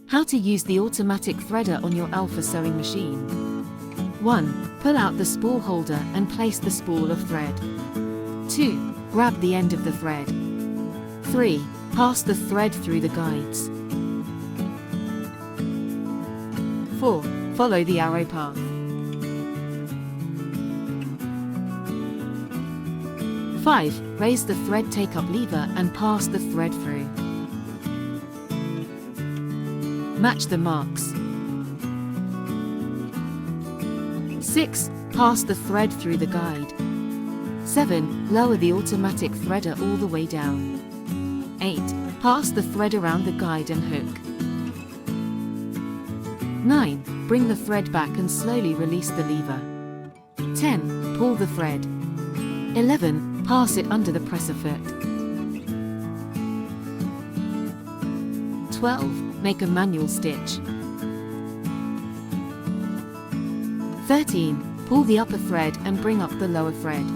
How to use the automatic threader on your Alfa sewing machine. 1. Pull out the spool holder and place the spool of thread. 2. Grab the end of the thread. 3. Pass the thread through the guides. 4. Follow the arrow path. 5. Raise the thread take-up lever and pass the thread through. Match the marks. 6. Pass the thread through the guide. 7. Lower the automatic threader all the way down. 8. Pass the thread around the guide and hook. 9. Bring the thread back and slowly release the lever. 10. Pull the thread. 11. Pass it under the presser foot. 12. Make a manual stitch. 13. Pull the upper thread and bring up the lower thread.